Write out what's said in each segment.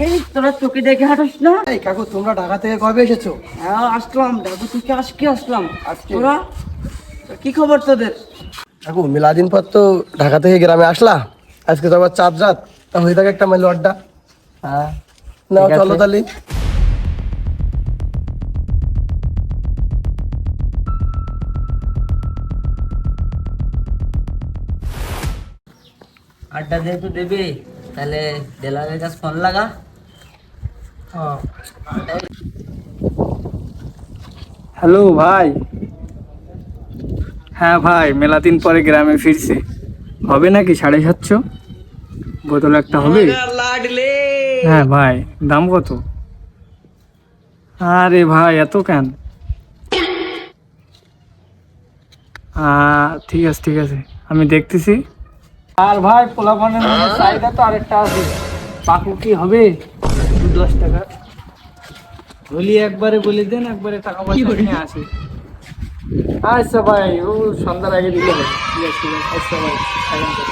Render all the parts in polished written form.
এই তোরা চোখে দেখে হাঁটিস না? এই কাকু, তোমরা ঢাকা থেকে কবে এসেছো? হ্যাঁ আসলাম, ঢাকা থেকে আজকে আসলাম। তোরা কি খবর তোদের? কাকু, মেলাদিন পর তো ঢাকা থেকে গ্রামে আসলা, আজকে তো আবার চাঁদ রাত, তা হয়ে থাকে একটা মাইল আড্ডা। হ্যাঁ না ঠিক আছে। চলো তাহলে। আড্ডা যেহেতু দেবে তাহলে দেলালের কাছে ফোন লাগা। হ্যালো ভাই। হ্যাঁ ভাই, মেলা দিন পরে গ্রামে ফিরছি। হবে নাকি 750 বোতল একটা হবে? হ্যাঁ ভাই, দাম কত? আরে ভাই এত কেন? ঠিক আছে ঠিক আছে, আমি দেখতেছি। আর ভাই পোলাপানের মধ্যে চাহিদা তো আরেকটা আছে। পাকু কি হবে? 10 টাকা বলি, একবারে বলে দেন, একবারে টাকা পয়সা নিয়ে আসি। আচ্ছা ভাই, ও সন্ধ্যার আগে দিলে হবে। ঠিক আছে ঠিক আছে, আচ্ছা ভাই থাকেন তো।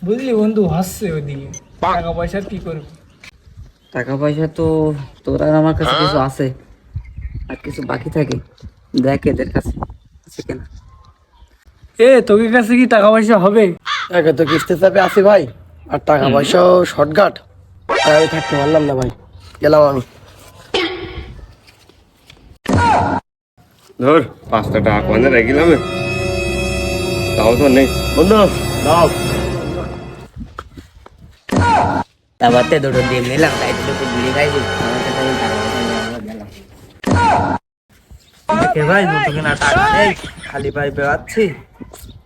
বুঝলি বন্ধু, হাসছে ওদিকে। টাকা পয়সার কি করবি? টাকা পয়সা তো তোর আর আমার কাছে কিছু আছে, আর কিছু বাকি থাকে। দেখ এদের কাছে আছে কিনা। তোকে কাছে কি টাকা পয়সা হবে? একে তো কিস্তি চাপে আছি ভাই, আর টাকা পয়সাও শর্টকাট, আর আমি থাকতে পারলাম না ভাই, গেলাম আমি। ধর 5টা টাকা কোনে রাখিলাম, তাও তো নেই বন্ধু। দাও তারপর তে দুটো ডিম নিলাম, তাই দুটো বিড়ি খাইছি। আমার কাছে ওই টাকা পয়সা নেই, আমরা গেলাম। দেখে ভাই দুটো কিনা টাকা নেই, খালি পায়ে বেড়াচ্ছি।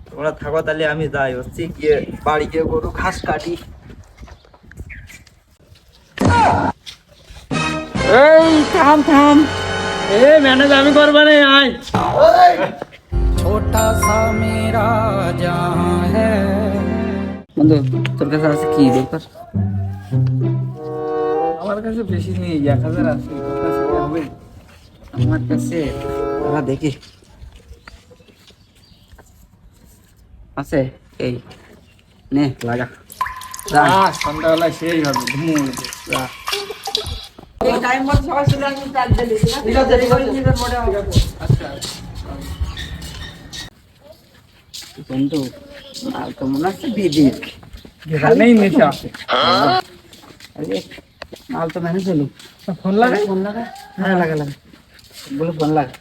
তোমরা থাকো তাহলে আমি যাই, হচ্ছি গিয়ে বাড়ি গিয়ে গরু ঘাস কাটি। এই থাম থাম, ম্যানেজ আমি করবা রে, আয়। বন্ধু তোর কাছে আছে কি ব্যাপার? আমার কাছে বেশি নেই, 1000 আছে। তোর কাছে কি হবে? আমার কাছে আমরা দেখি আছে। এই নে লাগা। সন্ধ্যাবেলা সেই হবে, ঘুমো উঠবে। বন্ধু মাল তো মনে হচ্ছে দিদির। এখানেই নেশা আছে। আরে মাল তো ম্যানেজ হলো। ফোন লাগাই। ফোন লাগা। হ্যাঁ লাগা লাগা, বলে ফোন লাগা।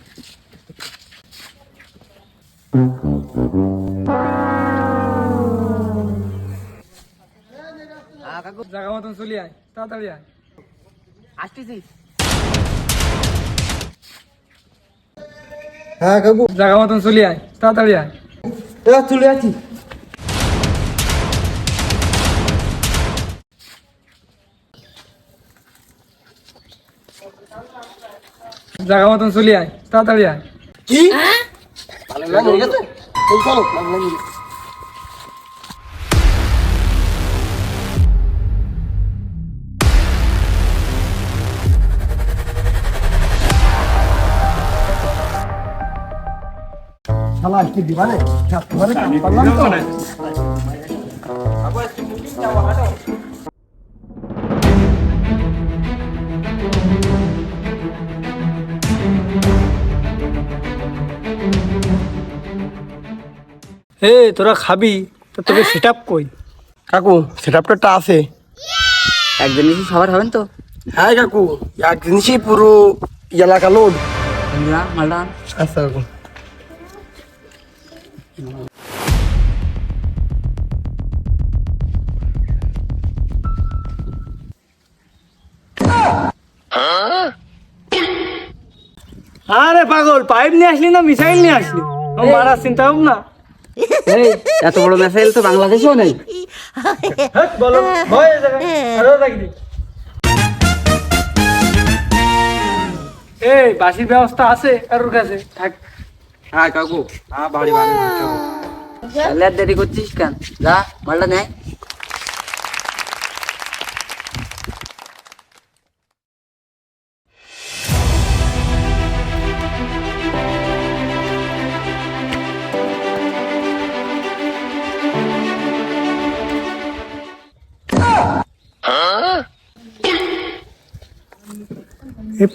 জায়গা মতন চলি আয়, তাড়াতাড়ি আয়। আসতেছি। হ্যাঁ কাকু, জায়গা মতন চলি আয়, তাড়াতাড়ি আয়। চলে আছি। জায়গা মতন চলি আয়, তাড়াতাড়ি আয়। কি পাগলা হয়ে গেছে? চল চলো, পাগলা হয়ে গেছে। শালা আজকে দিবানে মানে কাম করলাম তো। তোরা খাবি তো? তোকে সেট আপ কই? কাকু, সেটআপটা আছে। একদিন এসে সবার হবেন তো? হ্যাঁ কাকু, এক জিনিসই পুরো এলাকা লোড। মালটা আচ্ছা কাকু। আরে পাগল, পাইপ নিয়ে আসলি না মিসাইল নিয়ে আসলি? মারার চিন্তা ভাবনা। এত বড় মেসাইল তো বাংলাদেশেও নেই। বলো ভয় আরো রাখবি। বাসির ব্যবস্থা আছে কারোর কাছে? থাক। হ্যাঁ কাকু, হ্যাঁ বাড়ি বাড়ি তাহলে আর দেরি করছিস কেন? যা মালটা নেয়।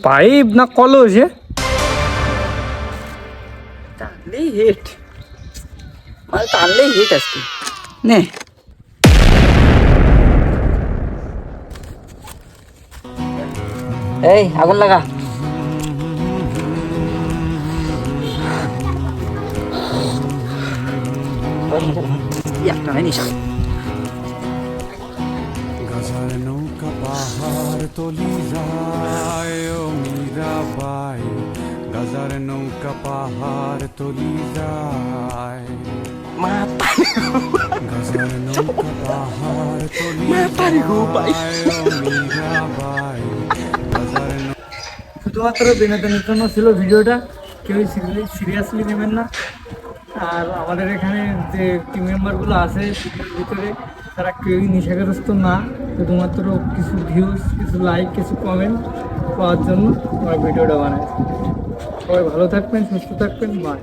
পাইপ না কলস এ? টানলেই হিট, মানে টানলেই হিট আজকে। নে এই আগুন লাগা। একটা নাই নিশা। গাজার নৌকা পাহাড় তলি যায় ও মীরাবাই, গাজার নৌকা পাহাড় তলি যায়, গাজার নৌকা পাহাড় তলি যায় ও মীরাবাই, গাজার শুধুমাত্র বিনোদনের জন্য ছিল ভিডিওটা, কেউ সিরিয়াসলি নেবেন না। আর আমাদের এখানে যে টিম মেম্বারগুলো আছে ভিডিওর ভিতরে, তারা কেউই নেশাগ্রস্ত না, শুধুমাত্র কিছু ভিউজ, কিছু লাইক, কিছু কমেন্ট পাওয়ার জন্য আমার ভিডিওটা বানাই। সবাই ভালো থাকবেন, সুস্থ থাকবেন, বাই।